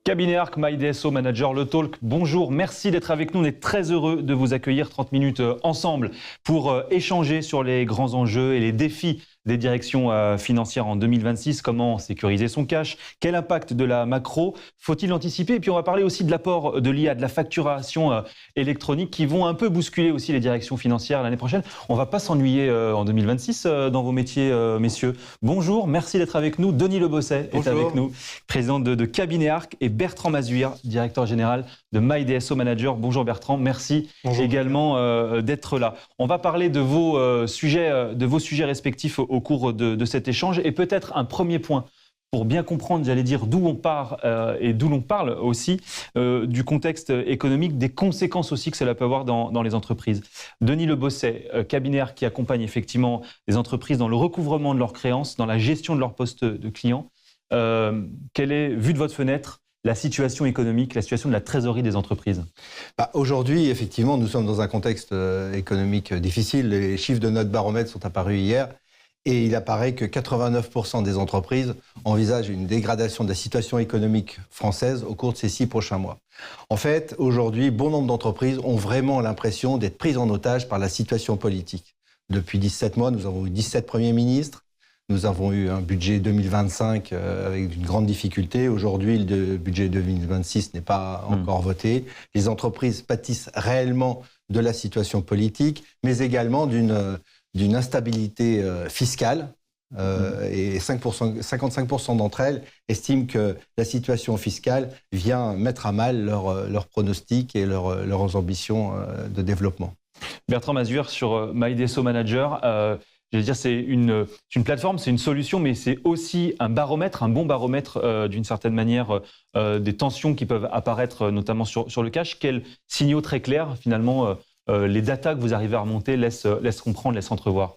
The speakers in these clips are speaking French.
Cabinet Arc, MyDSO Manager, le Talk, bonjour, merci d'être avec nous, on est très heureux de vous accueillir 30 minutes ensemble pour échanger sur les grands enjeux et les défis des directions financières en 2026, comment sécuriser son cash, quel impact de la macro faut-il anticiper, et puis on va parler aussi de l'apport de l'IA, de la facturation électronique qui vont un peu bousculer aussi les directions financières l'année prochaine. On ne va pas s'ennuyer en 2026 dans vos métiers, messieurs. Bonjour, merci d'être avec nous. Denis Lebosset est avec nous, président de Cabinet Arc, et Bertrand Mazuir, directeur général de MyDSO Manager. Bonjour Bertrand, merci également d'être là. On va parler de vos sujets respectifs au cours de cet échange, et peut-être un premier point pour bien comprendre, j'allais dire, d'où on part et d'où l'on parle aussi, du contexte économique, des conséquences aussi que cela peut avoir dans les entreprises. Denis Lebosset, cabinet Arc qui accompagne effectivement les entreprises dans le recouvrement de leurs créances, dans la gestion de leur poste de clients. Quelle est, vue de votre fenêtre, la situation économique, la situation de la trésorerie des entreprises? Aujourd'hui, effectivement, nous sommes dans un contexte économique difficile. Les chiffres de notre baromètre sont apparus hier. Et il apparaît que 89% des entreprises envisagent une dégradation de la situation économique française au cours de ces 6 prochains mois. En fait, aujourd'hui, bon nombre d'entreprises ont vraiment l'impression d'être prises en otage par la situation politique. Depuis 17 mois, nous avons eu 17 premiers ministres. Nous avons eu un budget 2025 avec une grande difficulté. Aujourd'hui, le budget 2026 n'est pas encore voté. Les entreprises pâtissent réellement de la situation politique, mais également d'une instabilité fiscale. Et 55% d'entre elles estiment que la situation fiscale vient mettre à mal leurs pronostics et leurs ambitions de développement. Bertrand Mazuir, sur MyDSO Manager, je veux dire, c'est une plateforme, c'est une solution, mais c'est aussi un baromètre, un bon baromètre d'une certaine manière des tensions qui peuvent apparaître notamment sur le cash. Quels signaux très clairs finalement les datas que vous arrivez à remonter laissent comprendre, laissent entrevoir?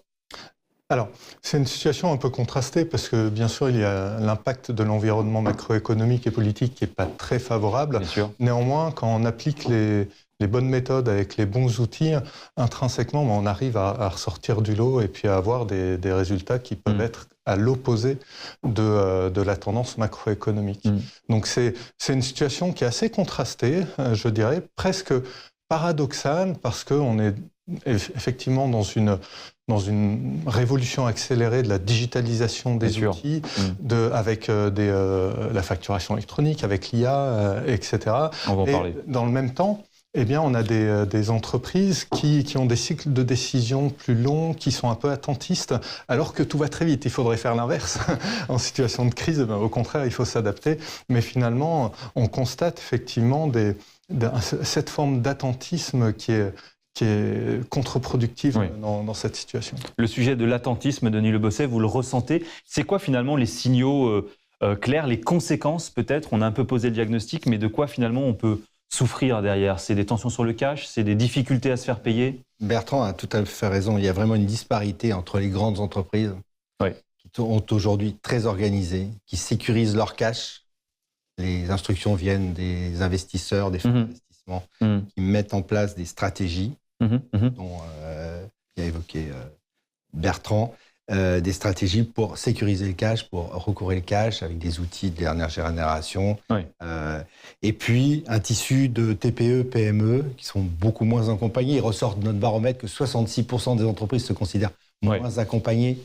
Alors, c'est une situation un peu contrastée parce que, bien sûr, il y a l'impact de l'environnement macroéconomique et politique qui n'est pas très favorable. Bien sûr. Néanmoins, quand on applique les bonnes méthodes avec les bons outils, intrinsèquement, on arrive à ressortir du lot et puis à avoir des résultats qui peuvent être à l'opposé de la tendance macroéconomique. Donc, c'est une situation qui est assez contrastée, je dirais, presque paradoxale, parce qu'on est effectivement dans une révolution accélérée de la digitalisation des outils, avec la facturation électronique, avec l'IA, etc. On va en parler. Dans le même temps, eh bien, on a des entreprises qui ont des cycles de décision plus longs, qui sont un peu attentistes, alors que tout va très vite. Il faudrait faire l'inverse. En situation de crise, au contraire, il faut s'adapter. Mais finalement, on constate effectivement cette forme d'attentisme qui est contre-productive dans cette situation. Le sujet de l'attentisme, Denis Lebosset, vous le ressentez. C'est quoi finalement les signaux clairs, les conséquences peut-être? On a un peu posé le diagnostic, mais de quoi finalement on peut souffrir derrière? C'est des tensions sur le cash, c'est des difficultés à se faire payer? Bertrand a tout à fait raison. Il y a vraiment une disparité entre les grandes entreprises qui sont aujourd'hui très organisées, qui sécurisent leur cash. Les instructions viennent des investisseurs, des fonds d'investissement, qui mettent en place des stratégies, dont il a évoqué Bertrand, des stratégies pour sécuriser le cash, pour recourir le cash avec des outils de dernière génération. Et puis, un tissu de TPE, PME qui sont beaucoup moins accompagnés. Il ressort de notre baromètre que 66% des entreprises se considèrent moins accompagnées.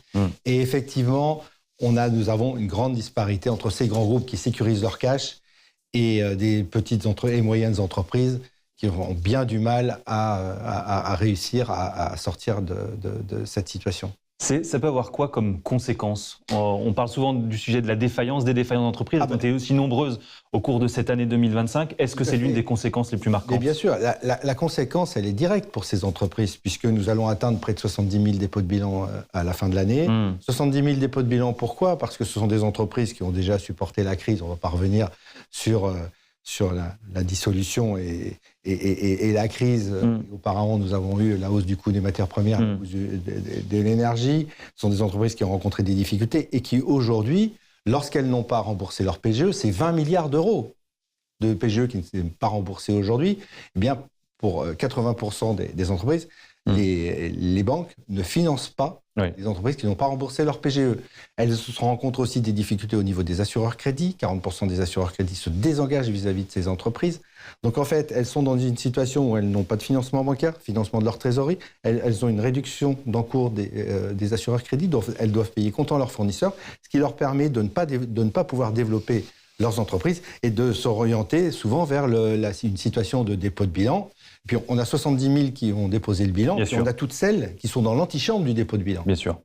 Et effectivement, nous avons une grande disparité entre ces grands groupes qui sécurisent leur cash et des petites et moyennes entreprises qui ont bien du mal à réussir à sortir de cette situation. Ça peut avoir quoi comme conséquence? On parle souvent du sujet de la défaillance, des défaillances d'entreprises. Elles ont été aussi nombreuses au cours de cette année 2025. Est-ce que c'est l'une des conséquences les plus marquantes? Mais bien sûr, la conséquence, elle est directe pour ces entreprises, puisque nous allons atteindre près de 70 000 dépôts de bilan à la fin de l'année. 70 000 dépôts de bilan, pourquoi? Parce que ce sont des entreprises qui ont déjà supporté la crise. On ne va pas revenir sur la dissolution et la crise. Auparavant, nous avons eu la hausse du coût des matières premières, la hausse de l'énergie. Ce sont des entreprises qui ont rencontré des difficultés et qui, aujourd'hui, lorsqu'elles n'ont pas remboursé leur PGE, c'est 20 milliards d'euros de PGE qui ne sont pas remboursés aujourd'hui. Eh bien, pour 80% des entreprises, Les banques ne financent pas les entreprises qui n'ont pas remboursé leur PGE. Elles se rencontrent aussi des difficultés au niveau des assureurs crédits. 40% des assureurs crédits se désengagent vis-à-vis de ces entreprises. Donc en fait, elles sont dans une situation où elles n'ont pas de financement bancaire, financement de leur trésorerie. Elles ont une réduction d'encours des assureurs crédits, donc elles doivent payer comptant leurs fournisseurs, ce qui leur permet de ne pas pouvoir développer leurs entreprises et de s'orienter souvent vers une situation de dépôt de bilan. Puis on a 70 000 qui ont déposé le bilan, puis on a toutes celles qui sont dans l'antichambre du dépôt de bilan. Bien sûr.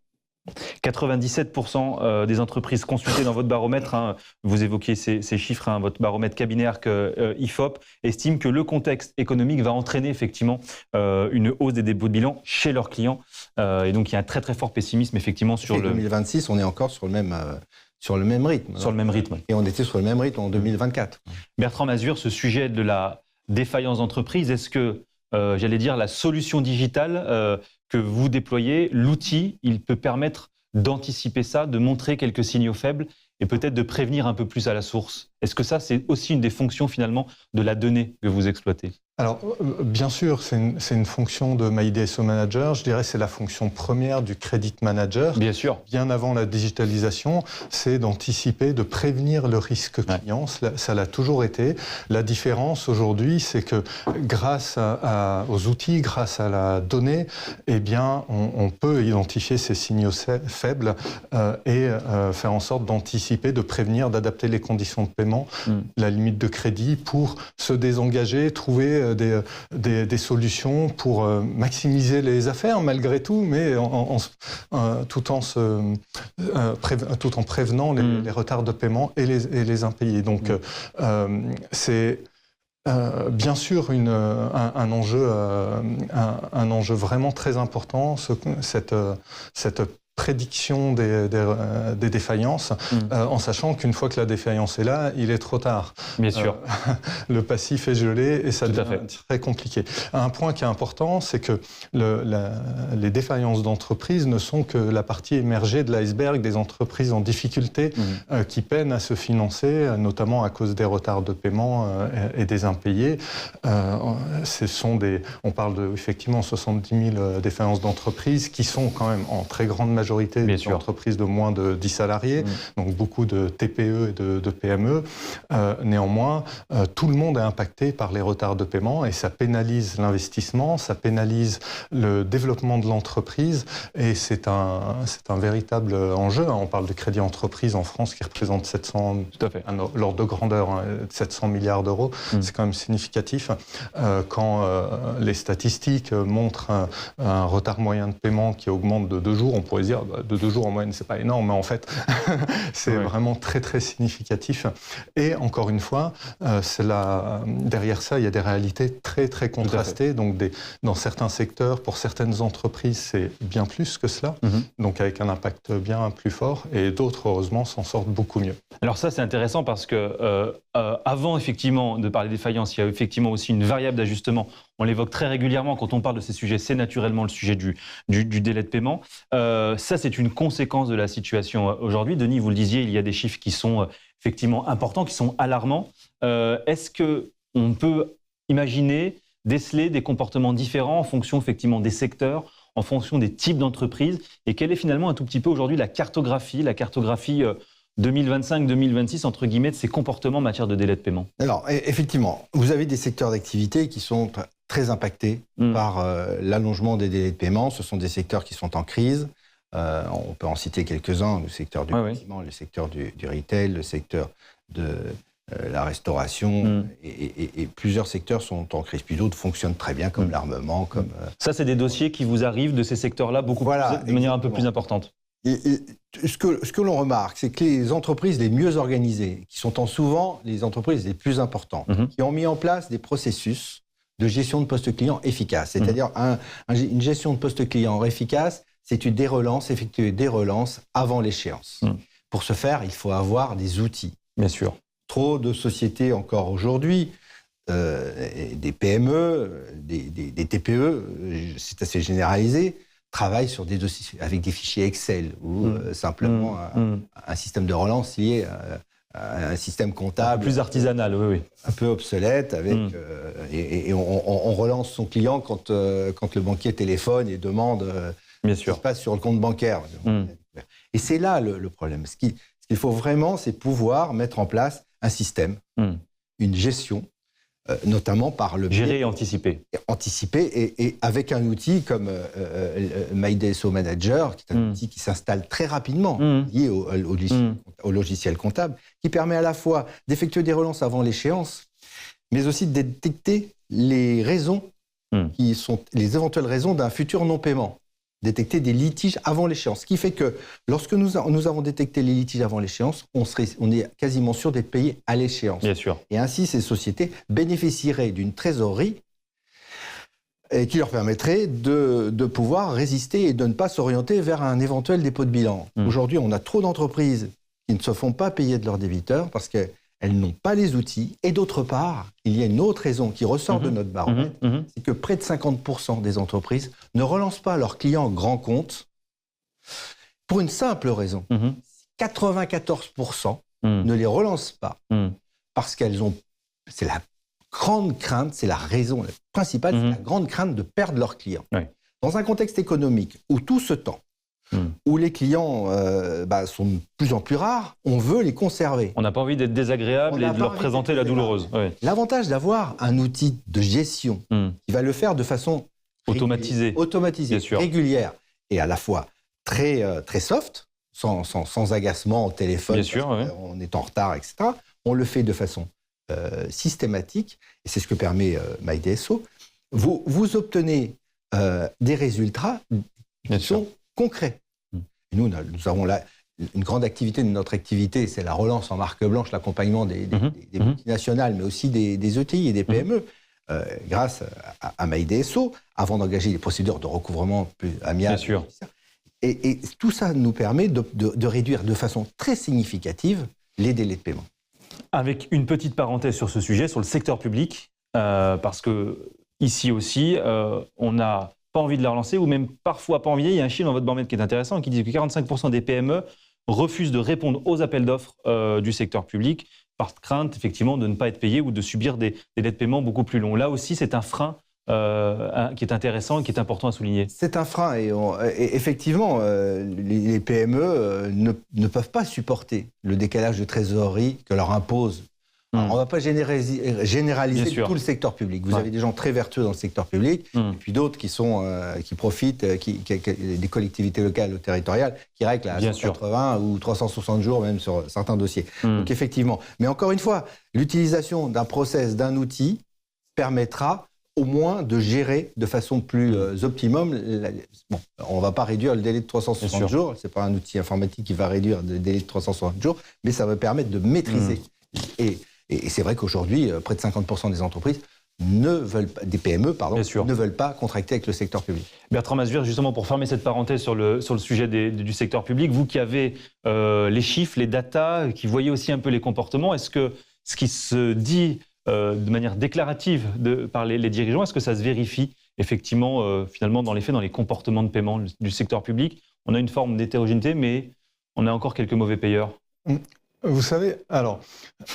97% des entreprises consultées dans votre baromètre, vous évoquiez ces chiffres, votre baromètre cabinet ARC IFOP, estiment que le contexte économique va entraîner effectivement une hausse des dépôts de bilan chez leurs clients. Et donc il y a un très très fort pessimisme effectivement sur le... 2026, on est encore sur le même rythme. Sur le même rythme. Et on était sur le même rythme en 2024. Bertrand Mazure, ce sujet de la défaillance d'entreprise, est-ce que, j'allais dire, la solution digitale que vous déployez, l'outil, il peut permettre d'anticiper ça, de montrer quelques signaux faibles et peut-être de prévenir un peu plus à la source? Est-ce que ça, c'est aussi une des fonctions finalement de la donnée que vous exploitez? Alors, bien sûr, c'est une fonction de MyDSO Manager. Je dirais que c'est la fonction première du Credit Manager. Bien sûr. Bien avant la digitalisation, c'est d'anticiper, de prévenir le risque client. Ça l'a toujours été. La différence aujourd'hui, c'est que grâce aux outils, grâce à la donnée, eh bien, on peut identifier ces signaux faibles et faire en sorte d'anticiper, de prévenir, d'adapter les conditions de paiement, la limite de crédit pour se désengager, trouver des solutions pour maximiser les affaires malgré tout, mais tout en prévenant les retards de paiement et les impayés. Donc c'est bien sûr un enjeu vraiment très important, cette prédiction des défaillances, en sachant qu'une fois que la défaillance est là, il est trop tard. Bien sûr. Le passif est gelé et ça devient très compliqué. Un point qui est important, c'est que les défaillances d'entreprises ne sont que la partie émergée de l'iceberg des entreprises en difficulté qui peinent à se financer, notamment à cause des retards de paiement et des impayés. On parle de effectivement 70 000 défaillances d'entreprises qui sont quand même en très grande majorité des entreprises de moins de 10 salariés, donc beaucoup de TPE et de PME. Néanmoins, tout le monde est impacté par les retards de paiement et ça pénalise l'investissement, ça pénalise le développement de l'entreprise et c'est un véritable enjeu. On parle de crédit entreprise en France qui représente 700, l'ordre de grandeur, 700 milliards d'euros. C'est quand même significatif. Quand les statistiques montrent un retard moyen de paiement qui augmente de 2 jours, on pourrait dire de 2 jours en moyenne, c'est pas énorme, mais en fait, c'est vraiment très, très significatif. Et encore une fois, derrière ça, il y a des réalités très, très contrastées. Donc, dans certains secteurs, pour certaines entreprises, c'est bien plus que cela, donc avec un impact bien plus fort, et d'autres, heureusement, s'en sortent beaucoup mieux. Alors ça, c'est intéressant parce que avant, effectivement, de parler des défaillances, il y a effectivement aussi une variable d'ajustement. On l'évoque très régulièrement quand on parle de ces sujets, c'est naturellement le sujet du délai de paiement. Ça, c'est une conséquence de la situation aujourd'hui. Denis, vous le disiez, il y a des chiffres qui sont effectivement importants, qui sont alarmants. Est-ce qu'on peut imaginer, déceler des comportements différents en fonction effectivement des secteurs, en fonction des types d'entreprises? Et quelle est finalement un tout petit peu aujourd'hui la cartographie 2025-2026, entre guillemets, de ces comportements en matière de délai de paiement? Alors, effectivement, vous avez des secteurs d'activité qui sont très impactés par l'allongement des délais de paiement. Ce sont des secteurs qui sont en crise. On peut en citer quelques-uns, le secteur du bâtiment, le secteur du retail, le secteur de la restauration, et plusieurs secteurs sont en crise. Puis d'autres fonctionnent très bien, comme l'armement. Ça, c'est des dossiers qui vous arrivent de ces secteurs-là de manière un peu plus importante. Ce que l'on remarque, c'est que les entreprises les mieux organisées, qui sont souvent les entreprises les plus importantes, qui ont mis en place des processus de gestion de poste client efficaces. C'est-à-dire une gestion de poste client efficace, c'est effectuer des relances avant l'échéance. Pour ce faire, il faut avoir des outils. Bien sûr. Trop de sociétés encore aujourd'hui, des PME, des TPE, c'est assez généralisé, travaillent sur des dossiers avec des fichiers Excel ou simplement un système de relance lié un système comptable plus artisanal, oui. Un peu obsolète, avec, et on relance son client quand le banquier téléphone et demande Bien ce sûr. qui se passe sur le compte bancaire. Et c'est là le problème. Ce qu'il faut vraiment, c'est pouvoir mettre en place un système, une gestion, notamment par le gérer et anticiper. Anticiper, et avec un outil comme MyDSO Manager, qui est un outil qui s'installe très rapidement, lié au logiciel comptable, qui permet à la fois d'effectuer des relances avant l'échéance, mais aussi de détecter les raisons, qui sont les éventuelles raisons d'un futur non-paiement. Détecter des litiges avant l'échéance. Ce qui fait que lorsque nous avons détecté les litiges avant l'échéance, on est quasiment sûr d'être payé à l'échéance. Bien sûr. Et ainsi, ces sociétés bénéficieraient d'une trésorerie qui leur permettrait de pouvoir résister et de ne pas s'orienter vers un éventuel dépôt de bilan. Aujourd'hui, on a trop d'entreprises qui ne se font pas payer de leurs débiteurs parce qu'elles n'ont pas les outils. Et d'autre part, il y a une autre raison qui ressort de notre baromètre, c'est que près de 50% des entreprises ne relancent pas leurs clients grands comptes pour une simple raison. 94% ne les relancent pas parce qu'elles ont... C'est la grande crainte, c'est la raison principale, c'est la grande crainte de perdre leurs clients. Oui. Dans un contexte économique où tout se tend, où les clients sont de plus en plus rares, on veut les conserver. On n'a pas envie d'être désagréable et de leur présenter la douloureuse. Oui. L'avantage d'avoir un outil de gestion qui va le faire de façon automatisée, régulière, et à la fois très soft, sans agacement au téléphone, bien sûr, on est en retard, etc. On le fait de façon systématique, et c'est ce que permet MyDSO. Vous obtenez des résultats qui sont concrets. Et nous avons là une grande activité de notre activité, c'est la relance en marque blanche, l'accompagnement des multinationales, mais aussi des ETI et des PME, grâce à MyDSO, avant d'engager des procédures de recouvrement plus amiables. Bien sûr. Et tout ça nous permet de réduire de façon très significative les délais de paiement. Avec une petite parenthèse sur ce sujet, sur le secteur public, parce que ici aussi, on n'a pas envie de la relancer, ou même parfois pas envie. Il y a un chiffre dans votre baromètre qui est intéressant, qui dit que 45% des PME refusent de répondre aux appels d'offres du secteur public par crainte, effectivement, de ne pas être payés ou de subir des délais de paiement beaucoup plus longs. Là aussi, c'est un frein qui est intéressant et qui est important à souligner. C'est un frein, et effectivement, les PME ne peuvent pas supporter le décalage de trésorerie que leur impose. Alors, on ne va pas généraliser tout le secteur public. Vous avez des gens très vertueux dans le secteur public, et puis d'autres qui profitent, des collectivités locales ou territoriales, qui règlent à 180 ou 360 jours même sur certains dossiers. Donc effectivement, mais encore une fois, l'utilisation d'un process, d'un outil, permettra au moins de gérer de façon plus optimum. Bon, on ne va pas réduire le délai de 360 jours, ce n'est pas un outil informatique qui va réduire le délai de 360 jours, mais ça va permettre de maîtriser. Et c'est vrai qu'aujourd'hui, près de 50% des entreprises des PME, ne veulent pas contracter avec le secteur public. Bertrand Masvir, justement pour fermer cette parenthèse sur le sujet du secteur public, vous qui avez les chiffres, les datas, qui voyez aussi un peu les comportements, est-ce que ce qui se dit de manière déclarative par les dirigeants, est-ce que ça se vérifie effectivement, finalement, dans les faits, dans les comportements de paiement du secteur public? On a une forme d'hétérogénéité, mais on a encore quelques mauvais payeurs. Vous savez, alors,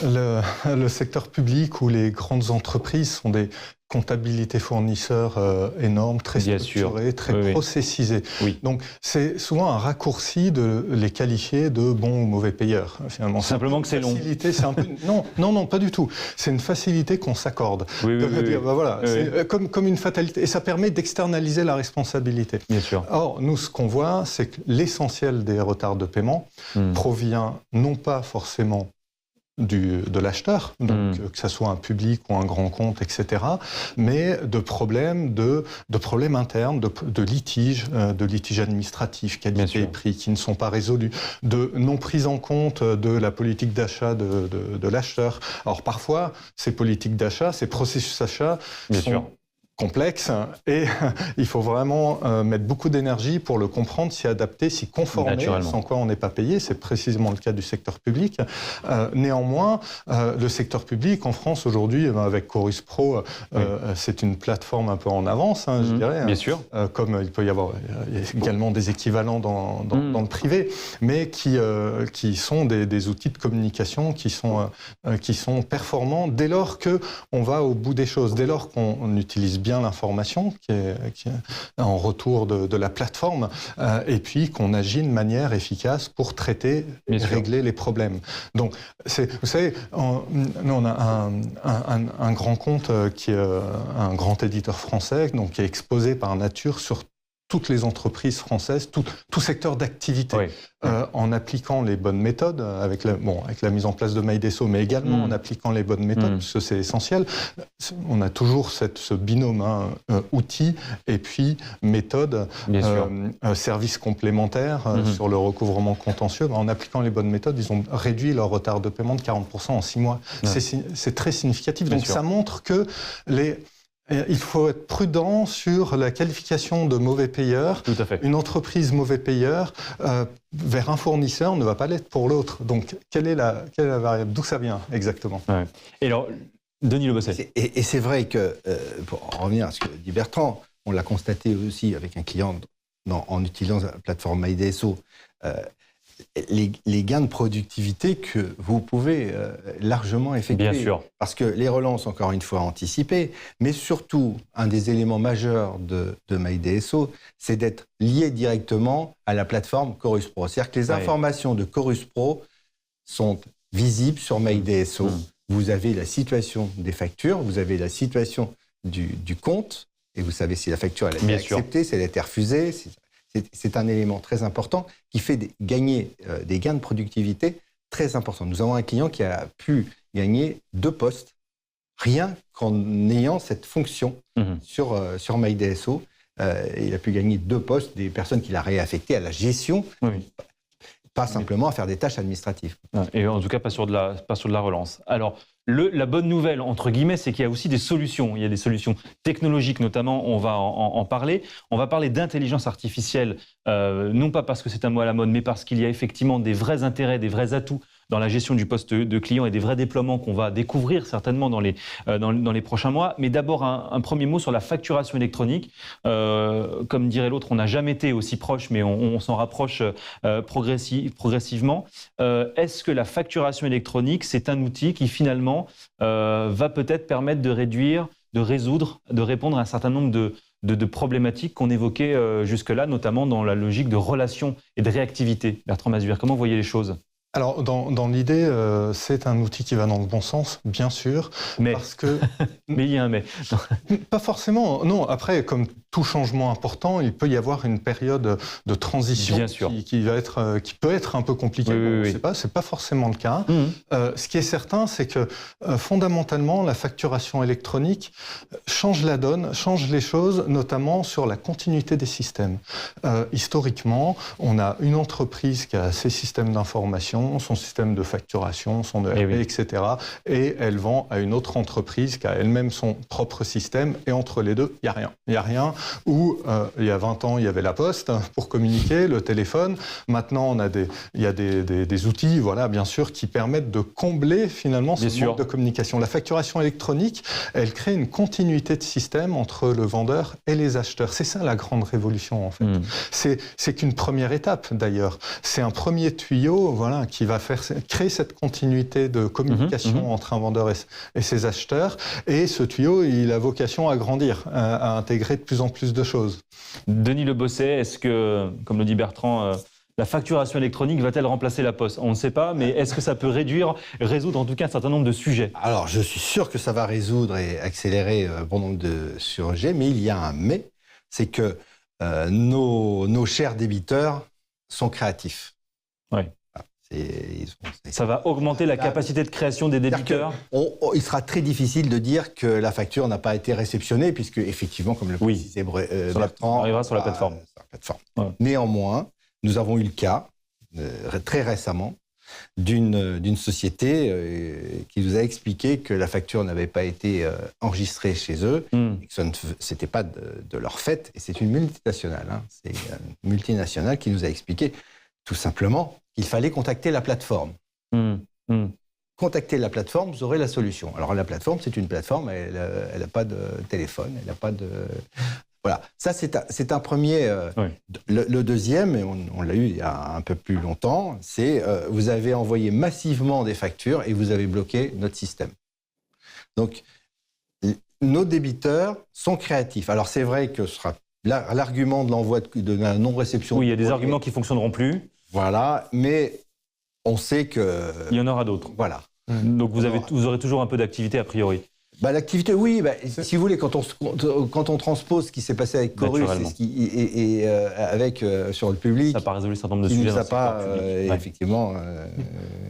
le secteur public ou les grandes entreprises sont des comptabilités fournisseurs énormes, très structurées, très processisées. Oui. Donc, c'est souvent un raccourci de les qualifier de bons ou mauvais payeurs, finalement. Simplement que c'est long. Non, pas du tout. C'est une facilité qu'on s'accorde. C'est comme une fatalité. Et ça permet d'externaliser la responsabilité. Bien sûr. Or, nous, ce qu'on voit, c'est que l'essentiel des retards de paiement provient non pas forcément de l'acheteur, donc que ce soit un public ou un grand compte, etc., mais de problèmes internes, de litiges administratifs, qualité et prix, qui ne sont pas résolus, de non prise en compte de la politique d'achat de l'acheteur. Alors parfois, ces politiques d'achat, ces processus d'achat sont complexe et il faut vraiment mettre beaucoup d'énergie pour le comprendre, s'y adapter, s'y conformer, sans quoi on n'est pas payé. C'est précisément le cas du secteur public. Néanmoins, le secteur public en France aujourd'hui, avec Chorus Pro, c'est une plateforme un peu en avance, je dirais. Bien sûr. Comme il peut y avoir également des équivalents dans le privé, mais qui sont des outils de communication qui sont performants dès lors qu'on va au bout des choses, dès lors qu'on utilise bien l'information qui est en retour de la plateforme et puis qu'on agit de manière efficace pour traiter et régler les problèmes. Donc, vous savez, nous on a un grand compte qui est un grand éditeur français, donc qui est exposé par nature sur toutes les entreprises françaises, tout secteur d'activité, en appliquant les bonnes méthodes, avec la mise en place de MyDeso, mais également en appliquant les bonnes méthodes, parce que c'est essentiel. On a toujours ce binôme, outils et puis méthode, services complémentaires sur le recouvrement contentieux. En appliquant les bonnes méthodes, ils ont réduit leur retard de paiement de 40% en 6 mois. C'est très significatif. Donc ça montre que il faut être prudent sur la qualification de mauvais payeur. Tout à fait. Une entreprise mauvais payeur vers un fournisseur ne va pas l'être pour l'autre. Donc, quelle est la variable? D'où ça vient exactement? Et alors, Denis Le Bosset. Et c'est vrai que, pour en revenir à ce que dit Bertrand, on l'a constaté aussi avec un client en utilisant la plateforme MyDeso, les gains de productivité que vous pouvez largement effectuer. Bien sûr. Parce que les relances, encore une fois, anticipées, mais surtout, un des éléments majeurs de MyDeso, c'est d'être lié directement à la plateforme Chorus Pro. C'est-à-dire que les informations de Chorus Pro sont visibles sur MyDeso. Vous avez la situation des factures, vous avez la situation du compte, et vous savez si la facture elle a été acceptée, si elle a été refusée. C'est un élément très important qui fait gagner des gains de productivité très importants. Nous avons un client qui a pu gagner 2 postes, rien qu'en ayant cette fonction sur MyDeso. Il a pu gagner 2 postes, des personnes qu'il a réaffectées à la gestion, pas simplement à faire des tâches administratives. Et en tout cas, pas sur de la relance. Alors, la bonne nouvelle, entre guillemets, c'est qu'il y a aussi des solutions. Il y a des solutions technologiques, notamment, on va en parler. On va parler d'intelligence artificielle, non pas parce que c'est un mot à la mode, mais parce qu'il y a effectivement des vrais intérêts, des vrais atouts dans la gestion du poste de client et des vrais déploiements qu'on va découvrir certainement dans les prochains mois. Mais d'abord, un premier mot sur la facturation électronique. Comme dirait l'autre, on n'a jamais été aussi proche, mais on s'en rapproche progressivement. Est-ce que la facturation électronique, c'est un outil qui finalement va peut-être permettre de réduire, de résoudre, de répondre à un certain nombre de problématiques qu'on évoquait jusque-là, notamment dans la logique de relation et de réactivité? Bertrand Masur, comment vous voyez les choses? Alors, dans l'idée, c'est un outil qui va dans le bon sens, bien sûr. Mais, parce que, mais il y a un mais. Pas forcément. Non, après, comme tout changement important, il peut y avoir une période de transition qui peut être un peu compliquée. C'est pas forcément le cas. Ce qui est certain, c'est que fondamentalement, la facturation électronique change la donne, change les choses, notamment sur la continuité des systèmes. Historiquement, on a une entreprise qui a ses systèmes d'information, son système de facturation, son ERP, etc. Et elle vend à une autre entreprise qui a elle-même son propre système. Et entre les deux, il n'y a rien. Il n'y a rien. Où, il y a 20 ans, il y avait la poste pour communiquer, le téléphone. Maintenant, il y a des outils, bien sûr, qui permettent de combler finalement ce manque de communication. La facturation électronique, elle crée une continuité de système entre le vendeur et les acheteurs. C'est ça la grande révolution, en fait. C'est qu'une première étape, d'ailleurs. C'est un premier tuyau, qui va créer cette continuité de communication entre un vendeur et ses acheteurs. Et ce tuyau, il a vocation à grandir, à intégrer de plus en plus de choses. Denis Le Bosset, est-ce que, comme le dit Bertrand, la facturation électronique va-t-elle remplacer la poste? On ne sait pas, mais est-ce que ça peut résoudre en tout cas un certain nombre de sujets? Alors, je suis sûr que ça va résoudre et accélérer un bon nombre de sujets, mais il y a un mais, c'est que nos chers débiteurs sont créatifs. Oui. Ça va augmenter la capacité de création des débiteurs. Il sera très difficile de dire que la facture n'a pas été réceptionnée, puisque effectivement, comme le précisait Bertrand, on arrivera sur la plateforme. Néanmoins, nous avons eu le cas très récemment d'une société qui nous a expliqué que la facture n'avait pas été enregistrée chez eux, et que ce n'était pas de leur fait, et c'est une multinationale. C'est une multinationale qui nous a expliqué tout simplement qu'il fallait contacter la plateforme. Contactez la plateforme, vous aurez la solution. Alors la plateforme, c'est une plateforme, elle n'a pas de téléphone, elle n'a pas de... Voilà, ça c'est un premier. Oui. Le deuxième, et on l'a eu il y a un peu plus longtemps, c'est vous avez envoyé massivement des factures et vous avez bloqué notre système. Donc, nos débiteurs sont créatifs. Alors c'est vrai que ce sera l'argument de l'envoi de la non-réception. Oui, il y a des arguments qui ne fonctionneront plus. Voilà, mais on sait que... Il y en aura d'autres. Voilà. Donc vous aurez toujours un peu d'activité a priori. L'activité, oui. Si vous voulez, quand on transpose ce qui s'est passé avec Chorus sur le public, ça n'a pas résolu un certain nombre de sujets. Ça n'a pas, effectivement,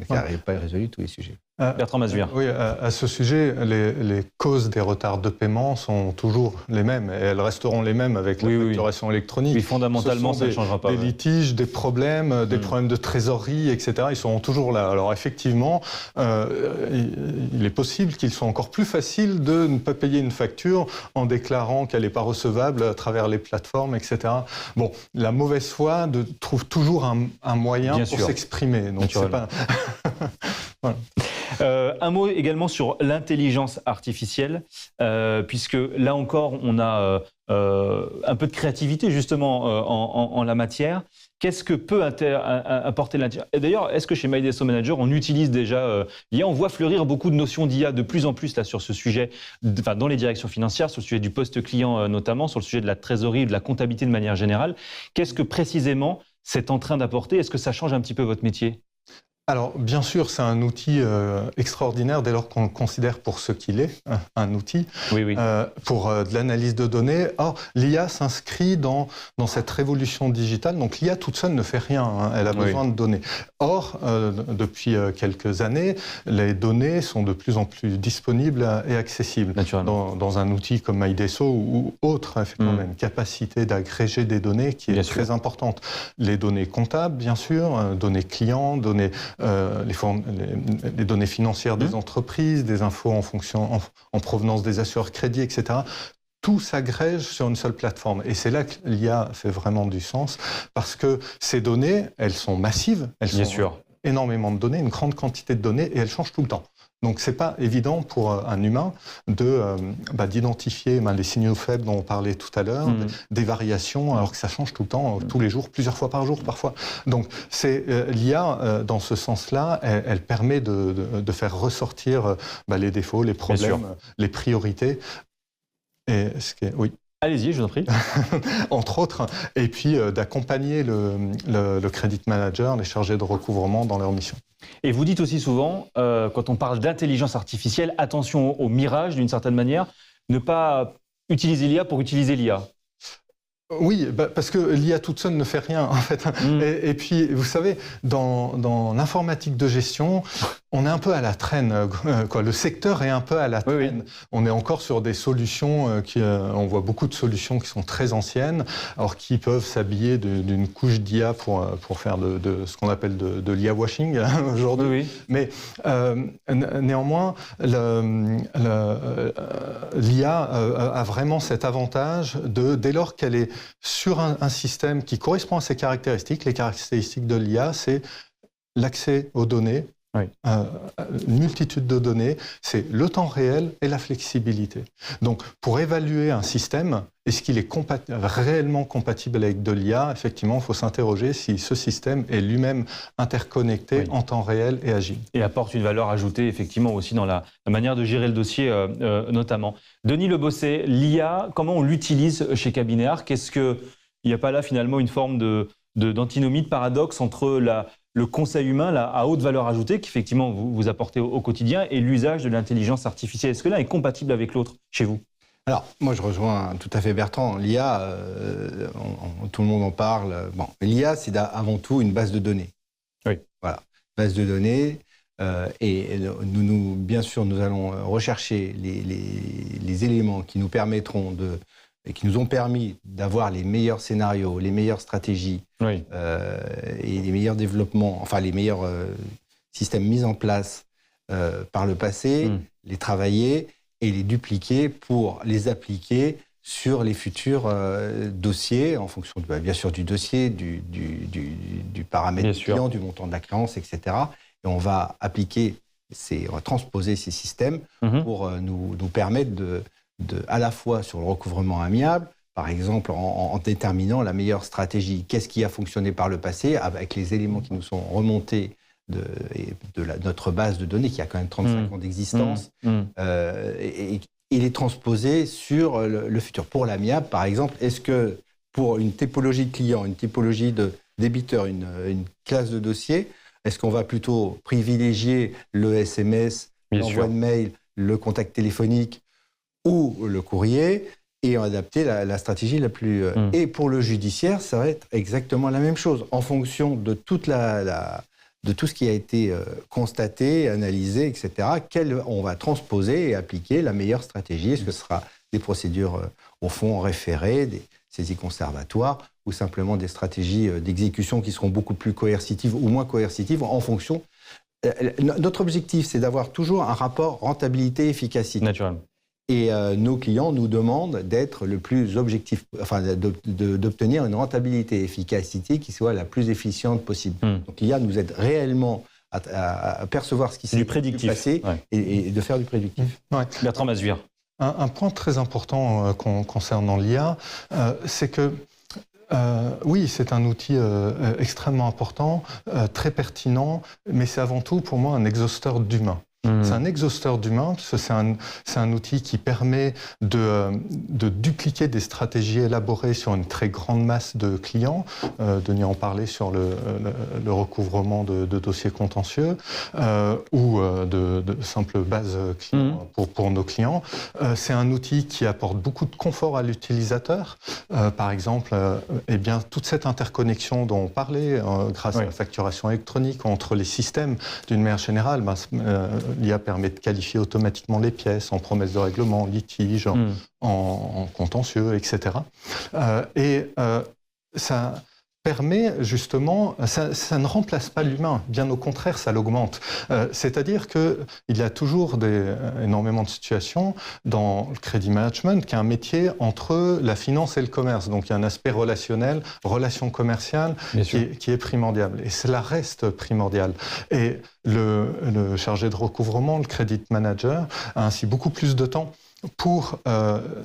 ça n'arrive pas à résoudre tous les sujets. Bertrand Massuire. Oui, à ce sujet, les causes des retards de paiement sont toujours les mêmes, et elles resteront les mêmes avec la facturation électronique. Oui, fondamentalement, ça ne changera pas. Des litiges, des problèmes, des problèmes de trésorerie, etc. Ils seront toujours là. Alors effectivement, il est possible qu'ils soient encore plus faciles de ne pas payer une facture en déclarant qu'elle n'est pas recevable à travers les plateformes, etc. Bon, la mauvaise foi trouve toujours un moyen pour s'exprimer. Donc c'est pas... Voilà. Un mot également sur l'intelligence artificielle, puisque là encore, on a un peu de créativité justement en la matière. Qu'est-ce que peut apporter l'intelligence ? Et d'ailleurs, est-ce que chez MyDSO Manager, on utilise déjà l'IA ? On voit fleurir beaucoup de notions d'IA de plus en plus là, sur ce sujet, dans les directions financières, sur le sujet du post-client notamment, sur le sujet de la trésorerie, de la comptabilité de manière générale. Qu'est-ce que précisément c'est en train d'apporter ? Est-ce que ça change un petit peu votre métier ? Alors, bien sûr, c'est un outil extraordinaire dès lors qu'on le considère pour ce qu'il est, un outil, pour de l'analyse de données. Or, l'IA s'inscrit dans cette révolution digitale. Donc, l'IA toute seule ne fait rien, elle a besoin de données. Or, depuis quelques années, les données sont de plus en plus disponibles et accessibles. Dans un outil comme MyDSO ou autre, effectivement, on a une capacité d'agréger des données qui est très importante. Les données comptables, bien sûr, données clients, données... les données financières des entreprises, des infos en provenance des assureurs crédits, etc. Tout s'agrège sur une seule plateforme. Et c'est là que l'IA fait vraiment du sens, parce que ces données, elles sont massives, elles sont énormément de données, une grande quantité de données, et elles changent tout le temps. Donc, ce n'est pas évident pour un humain d'identifier les signaux faibles dont on parlait tout à l'heure, des variations, alors que ça change tout le temps, tous les jours, plusieurs fois par jour parfois. Donc, l'IA, dans ce sens-là, elle permet de faire ressortir les défauts, les problèmes, les priorités. Et Allez-y, je vous en prie. Entre autres, et puis d'accompagner le credit manager, les chargés de recouvrement dans leur mission. Et vous dites aussi souvent, quand on parle d'intelligence artificielle, attention au mirage d'une certaine manière, ne pas utiliser l'IA pour utiliser l'IA. Oui, parce que l'IA toute seule ne fait rien, en fait. Et puis, vous savez, dans l'informatique de gestion, on est un peu à la traîne, quoi. Le secteur est un peu à la traîne. On est encore sur des solutions on voit beaucoup de solutions qui sont très anciennes, alors qui peuvent s'habiller d'une couche d'IA pour faire de ce qu'on appelle de l'IA washing aujourd'hui. Mais néanmoins, l'IA a vraiment cet avantage dès lors qu'elle est sur un système qui correspond à ses caractéristiques. Les caractéristiques de l'IA, c'est l'accès aux données, une multitude de données, c'est le temps réel et la flexibilité. Donc, pour évaluer un système, est-ce qu'il est réellement compatible avec de l'IA ? Effectivement, il faut s'interroger si ce système est lui-même interconnecté en temps réel et agile. Et apporte une valeur ajoutée, effectivement, aussi dans la manière de gérer le dossier, notamment. Denis Lebosset, l'IA, comment on l'utilise chez Cabinet-Arc ? Est-ce qu'il n'y a pas là, finalement, une forme d'antinomie, de paradoxe entre le conseil humain à haute valeur ajoutée qu'effectivement vous apportez au quotidien et l'usage de l'intelligence artificielle. Est-ce que l'un est compatible avec l'autre chez vous ? Alors, moi je rejoins tout à fait Bertrand. L'IA, tout le monde en parle. Bon, l'IA, c'est avant tout une base de données. Voilà, base de données. Et bien sûr, nous allons rechercher les éléments qui nous permettront et qui nous ont permis d'avoir les meilleurs scénarios, les meilleures stratégies et les meilleurs développements, enfin les meilleures systèmes mis en place par le passé, les travailler et les dupliquer pour les appliquer sur les futurs dossiers, en fonction bien sûr du dossier, du paramètre du client, du montant de la créance, etc. Et on va transposer ces systèmes pour nous permettre à la fois sur le recouvrement amiable, par exemple en déterminant la meilleure stratégie. Qu'est-ce qui a fonctionné par le passé avec les éléments qui nous sont remontés de notre base de données, qui a quand même 35 ans d'existence, et les transposer sur le futur. Pour l'amiable, par exemple, est-ce que pour une typologie de client, une typologie de débiteur, une classe de dossier, est-ce qu'on va plutôt privilégier le SMS, l'envoi de mail, le contact téléphonique ou le courrier et adapter la stratégie la plus... Et pour le judiciaire, ça va être exactement la même chose. En fonction de de tout ce qui a été constaté, analysé, etc., on va transposer et appliquer la meilleure stratégie. Est-ce que ce sera des procédures, au fond, référées, des saisies conservatoires, ou simplement des stratégies d'exécution qui seront beaucoup plus coercitives ou moins coercitives en fonction... Notre objectif, c'est d'avoir toujours un rapport rentabilité-efficacité. Naturellement. Et nos clients nous demandent d'être le plus objectif, enfin d'obtenir une rentabilité et efficacité qui soit la plus efficiente possible. Donc l'IA nous aide réellement à percevoir ce qui s'est passé et de faire du prédictif. Bertrand Masvuir. Un point très important concernant l'IA, c'est que oui, c'est un outil extrêmement important, très pertinent, mais c'est avant tout pour moi un exhausteur d'humain. C'est un exhausteur d'humain, parce que c'est un outil qui permet de dupliquer des stratégies élaborées sur une très grande masse de clients. Denis en parlait sur le recouvrement de dossiers contentieux ou de simples bases clients pour nos clients. C'est un outil qui apporte beaucoup de confort à l'utilisateur. Par exemple, eh bien, toute cette interconnexion dont on parlait, grâce à la facturation électronique entre les systèmes, d'une manière générale, l'IA permet de qualifier automatiquement les pièces en promesse de règlement, en litige, en contentieux, etc. Ça permet justement, ça ne remplace pas l'humain, bien au contraire, ça l'augmente. C'est-à-dire qu'il y a toujours énormément de situations dans le crédit management qui est un métier entre la finance et le commerce. Donc il y a un aspect relationnel, relation commerciale qui est primordial. Et cela reste primordial. Et le chargé de recouvrement, le credit manager, a ainsi beaucoup plus de temps pour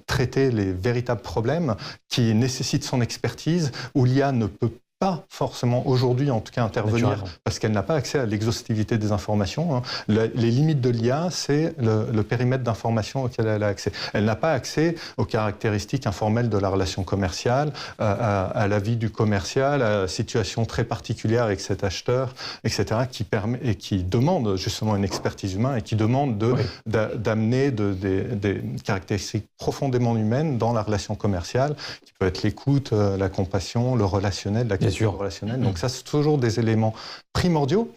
traiter les véritables problèmes qui nécessitent son expertise, où l'IA ne peut pas forcément aujourd'hui, en tout cas, intervenir parce qu'elle n'a pas accès à l'exhaustivité des informations. Les limites de l'IA, c'est le périmètre d'information auquel elle a accès. Elle n'a pas accès aux caractéristiques informelles de la relation commerciale, à la vie du commercial, à la situation très particulière avec cet acheteur, etc., qui demande justement une expertise humaine et qui demande d'amener des caractéristiques profondément humaines dans la relation commerciale, qui peut être l'écoute, la compassion, le relationnel, la question relationnelle. Donc ça, c'est toujours des éléments primordiaux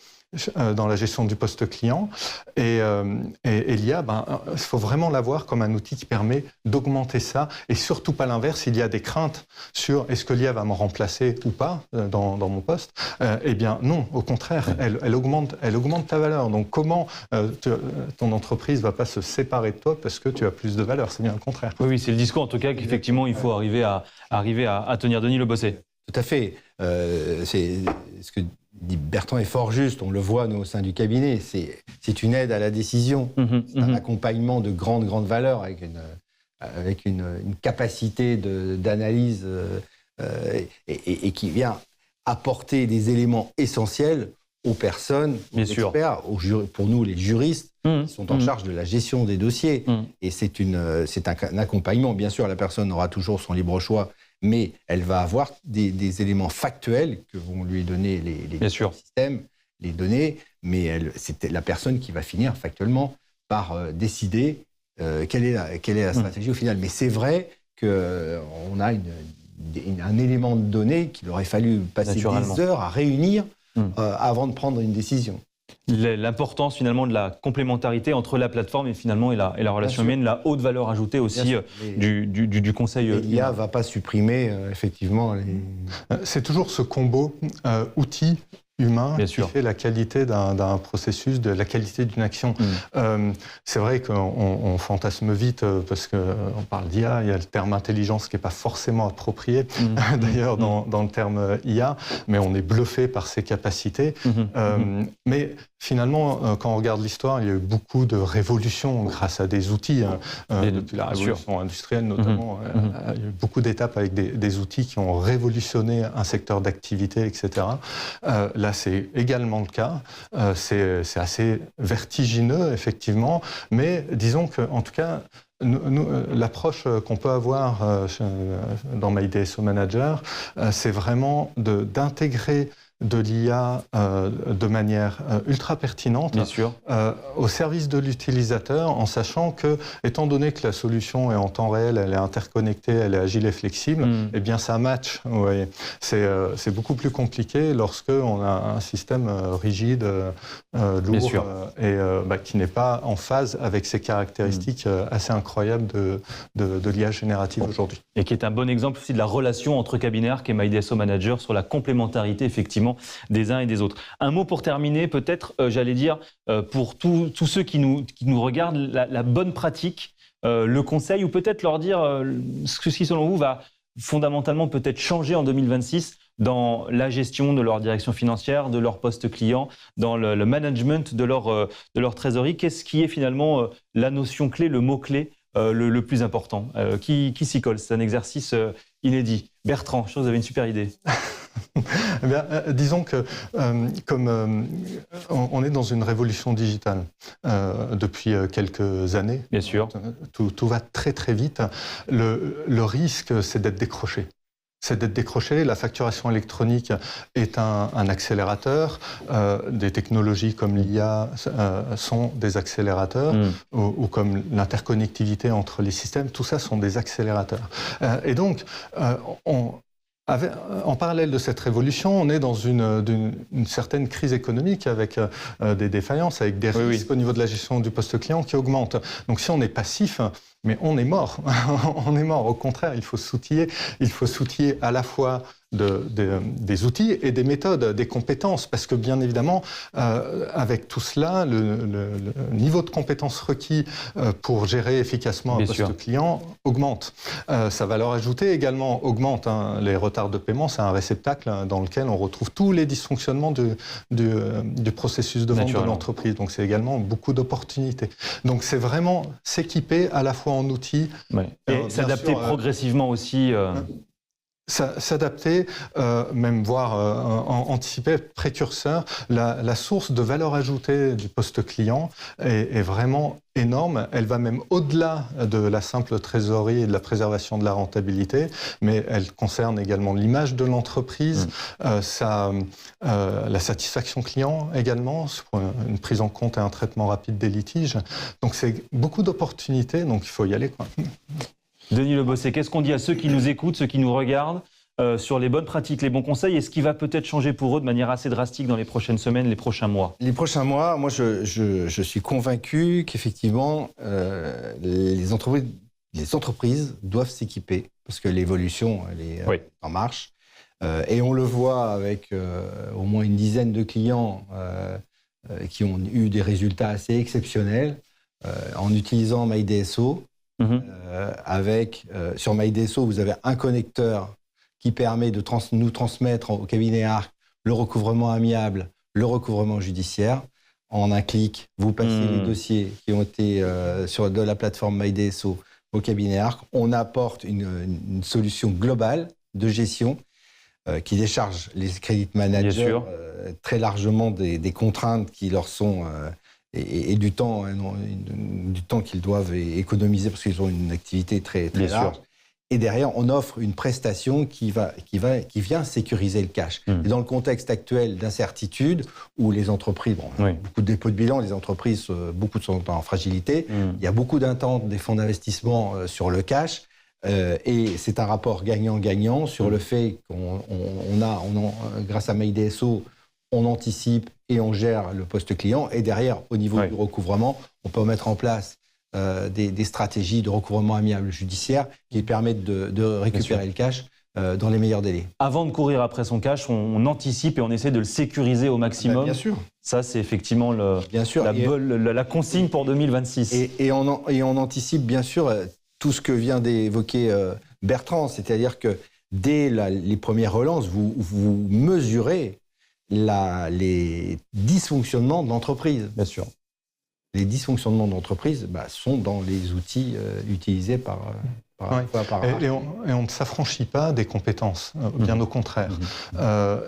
dans la gestion du poste client. Et l'IA, il faut vraiment la voir comme un outil qui permet d'augmenter ça, et surtout pas l'inverse. Il y a des craintes sur est-ce que l'IA va me remplacer ou pas dans mon poste. Eh bien non, au contraire, elle augmente ta valeur. Donc comment ton entreprise va pas se séparer de toi parce que tu as plus de valeur? C'est bien le contraire. Oui, c'est le discours en tout cas qu'effectivement il faut arriver à tenir. Denis Le Bosset. Tout à fait. C'est ce que dit Bertrand est fort juste. On le voit, nous, au sein du cabinet. C'est une aide à la décision. C'est un accompagnement de grande valeur avec une capacité d'analyse et qui vient apporter des éléments essentiels aux personnes, aux experts, pour nous, les juristes, qui sont en charge de la gestion des dossiers. Et c'est un accompagnement. Bien sûr, la personne aura toujours son libre choix, mais elle va avoir des éléments factuels que vont lui donner les systèmes, les données, mais c'est la personne qui va finir factuellement par décider quelle est la stratégie au final. Mais c'est vrai qu'on a un élément de données qu'il aurait fallu passer des heures à réunir avant de prendre une décision. L'importance finalement de la complémentarité entre la plateforme et finalement et la relation humaine, la haute valeur ajoutée aussi du conseil. L'IA ne va pas supprimer effectivement C'est toujours ce combo outil humain qui fait la qualité d'un processus, de la qualité d'une action. C'est vrai qu'on fantasme vite parce qu'on parle d'IA, il y a le terme intelligence qui n'est pas forcément approprié d'ailleurs dans le terme IA, mais on est bluffé par ses capacités. Mais finalement, quand on regarde l'histoire, il y a eu beaucoup de révolutions grâce à des outils. Depuis la révolution industrielle notamment, il y a eu beaucoup d'étapes avec des outils qui ont révolutionné un secteur d'activité, etc. Là, c'est également le cas. C'est assez vertigineux, effectivement, mais disons qu'en tout cas, l'approche qu'on peut avoir dans MyDSO Manager, c'est vraiment d'intégrer de l'IA de manière ultra pertinente au service de l'utilisateur, en sachant que, étant donné que la solution est en temps réel, elle est interconnectée, elle est agile et flexible, eh bien ça match. Ouais. C'est beaucoup plus compliqué lorsqu'on a un système rigide, lourd, et qui n'est pas en phase avec ces caractéristiques assez incroyables de l'IA générative aujourd'hui. Et qui est un bon exemple aussi de la relation entre Cabinet Arc et MyDSO Manager sur la complémentarité, effectivement, des uns et des autres. Un mot pour terminer, peut-être, j'allais dire, pour tous ceux qui nous regardent, la bonne pratique, le conseil, ou peut-être leur dire ce qui, selon vous, va fondamentalement peut-être changer en 2026 dans la gestion de leur direction financière, de leur poste client, dans le management de leur trésorerie. Qu'est-ce qui est finalement la notion clé, le mot-clé le plus important qui s'y colle? C'est un exercice inédit. Bertrand, je pense que vous avez une super idée. Eh bien, disons que comme on est dans une révolution digitale depuis quelques années, bien sûr, tout va très très vite. Le risque, c'est d'être décroché. La facturation électronique est un accélérateur. Des technologies comme l'IA sont des accélérateurs, ou comme l'interconnectivité entre les systèmes. Tout ça sont des accélérateurs. Et donc, en parallèle de cette révolution, on est dans une certaine crise économique avec des défaillances, avec des risques au niveau de la gestion du poste client qui augmentent. Donc si on est passif, mais on est mort. On est mort. Au contraire, il faut s'outiller. Il faut s'outiller à la fois des outils et des méthodes, des compétences, parce que bien évidemment, avec tout cela, le niveau de compétences requis pour gérer efficacement un poste client augmente. Sa valeur ajoutée également augmente. Les retards de paiement, c'est un réceptacle dans lequel on retrouve tous les dysfonctionnements du processus de vente de l'entreprise. Donc c'est également beaucoup d'opportunités. Donc c'est vraiment s'équiper à la fois en outils. Et s'adapter progressivement aussi. S'adapter, même voire anticiper, précurseur. La source de valeur ajoutée du poste client est vraiment énorme. Elle va même au-delà de la simple trésorerie et de la préservation de la rentabilité, mais elle concerne également l'image de l'entreprise, la satisfaction client également, une prise en compte et un traitement rapide des litiges. Donc c'est beaucoup d'opportunités, donc il faut y aller, quoi. Denis Lebosset, qu'est-ce qu'on dit à ceux qui nous écoutent, ceux qui nous regardent, sur les bonnes pratiques, les bons conseils, et ce qui va peut-être changer pour eux de manière assez drastique dans les prochaines semaines, les prochains mois? Les prochains mois, moi je suis convaincu qu'effectivement les entreprises doivent s'équiper parce que l'évolution elle est en marche. Et on le voit avec au moins une dizaine de clients qui ont eu des résultats assez exceptionnels en utilisant MyDSO. Sur MyDSO, vous avez un connecteur qui permet de nous transmettre au cabinet Arc le recouvrement amiable, le recouvrement judiciaire. En un clic, vous passez les dossiers qui ont été de la plateforme MyDSO au cabinet Arc. On apporte une solution globale de gestion qui décharge les credit managers très largement des contraintes qui leur sont... Et du temps qu'ils doivent économiser parce qu'ils ont une activité très large. Et derrière, on offre une prestation qui vient sécuriser le cash. Et dans le contexte actuel d'incertitude, où les entreprises, beaucoup de dépôts de bilan, les entreprises, beaucoup sont en fragilité, il y a beaucoup d'attentes des fonds d'investissement sur le cash. Et c'est un rapport gagnant-gagnant sur le fait grâce à MyDSO, on anticipe et on gère le poste client. Et derrière, au niveau du recouvrement, on peut mettre en place des stratégies de recouvrement amiable judiciaire qui permettent de récupérer le cash dans les meilleurs délais. Avant de courir après son cash, on anticipe et on essaie de le sécuriser au maximum. Bien sûr. Ça, c'est effectivement la consigne pour 2026. Et on anticipe bien sûr tout ce que vient d'évoquer Bertrand, c'est-à-dire que dès les premières relances, vous mesurez les dysfonctionnements de l'entreprise. Bien sûr. Les dysfonctionnements d'entreprise sont dans les outils utilisés par et on ne s'affranchit pas des compétences, bien au contraire.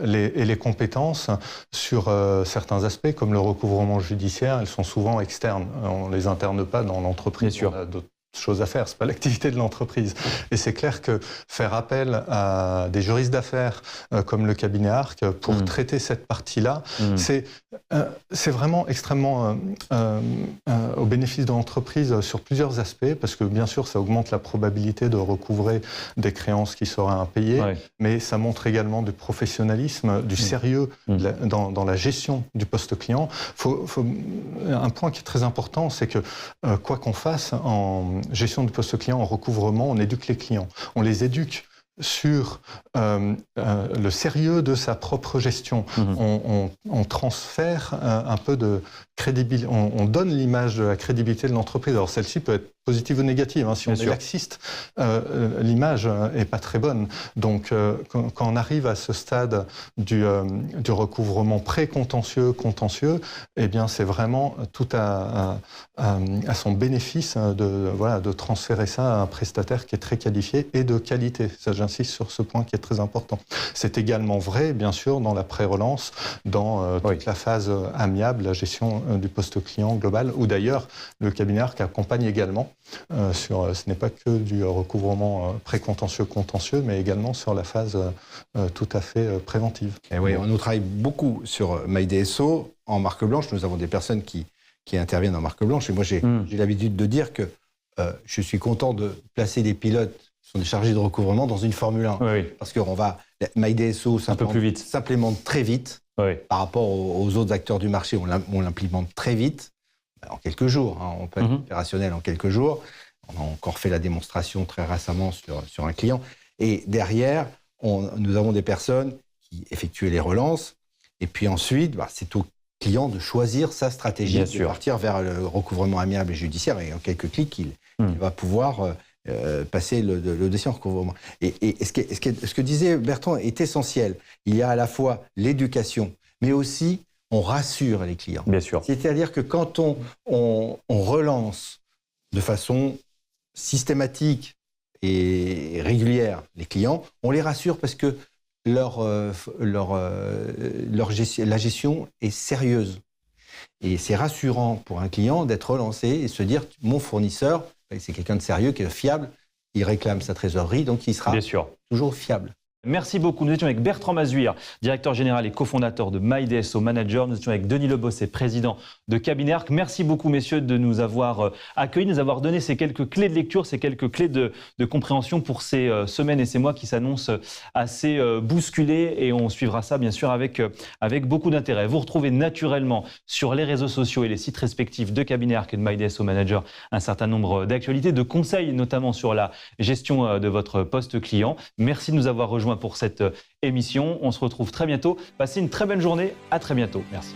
Les compétences, sur certains aspects, comme le recouvrement judiciaire, elles sont souvent externes. On ne les interne pas dans l'entreprise. Bien sûr. On a d'autres choses à faire, c'est pas l'activité de l'entreprise. Et c'est clair que faire appel à des juristes d'affaires comme le cabinet Arc pour traiter cette partie-là, c'est vraiment extrêmement au bénéfice de l'entreprise sur plusieurs aspects, parce que bien sûr ça augmente la probabilité de recouvrer des créances qui seraient impayées, mais ça montre également du professionnalisme, du sérieux dans la gestion du poste client. Un point qui est très important, c'est que quoi qu'on fasse en gestion du poste client, en recouvrement, on éduque les clients. On les éduque sur le sérieux de sa propre gestion. On transfère un peu de crédibilité, on donne l'image de la crédibilité de l'entreprise. Alors celle-ci peut être positive ou négative. Si on est laxiste, l'image n'est pas très bonne. Donc quand on arrive à ce stade du recouvrement pré-contentieux, contentieux, eh bien c'est vraiment tout à son bénéfice de transférer ça à un prestataire qui est très qualifié et de qualité. Ça, j'insiste sur ce point qui est très important. C'est également vrai, bien sûr, dans la pré-relance, dans toute la phase amiable, la gestion du poste client global, où d'ailleurs le cabinet Arc accompagne également ce n'est pas que du recouvrement pré-contentieux, mais également sur la phase tout à fait préventive. Et oui, on travaille beaucoup sur MyDSO. En marque blanche, nous avons des personnes qui interviennent en marque blanche. Et moi, j'ai l'habitude de dire que je suis content de placer des pilotes qui sont des chargés de recouvrement dans une Formule 1. Parce que MyDSO s'implémente très vite par rapport aux autres acteurs du marché. On l'implémente très vite. En quelques jours, on peut être opérationnel en quelques jours. On a encore fait la démonstration très récemment sur un client. Et derrière, nous avons des personnes qui effectuent les relances. Et puis ensuite, c'est au client de choisir sa stratégie, de partir vers le recouvrement amiable et judiciaire. Et en quelques clics, il va pouvoir passer le dossier en recouvrement. Et ce que disait Bertrand est essentiel. Il y a à la fois l'éducation, mais aussi on rassure les clients. Bien sûr. C'est-à-dire que quand on relance de façon systématique et régulière les clients, on les rassure parce que la gestion est sérieuse. Et c'est rassurant pour un client d'être relancé et se dire mon fournisseur, c'est quelqu'un de sérieux, qui est fiable, il réclame sa trésorerie, donc il sera toujours fiable. Merci beaucoup. Nous étions avec Bertrand Mazuir, directeur général et cofondateur de MyDSO Manager. Nous étions avec Denis Lebosset, président de Cabinet Arc. Merci beaucoup, messieurs, de nous avoir accueillis, de nous avoir donné ces quelques clés de lecture, ces quelques clés de compréhension pour ces semaines et ces mois qui s'annoncent assez bousculés. Et on suivra ça, bien sûr, avec beaucoup d'intérêt. Vous retrouvez naturellement sur les réseaux sociaux et les sites respectifs de Cabinet Arc et de MyDSO Manager un certain nombre d'actualités, de conseils, notamment sur la gestion de votre poste client. Merci de nous avoir rejoints pour cette émission. On se retrouve très bientôt. Passez une très belle journée. À très bientôt. Merci.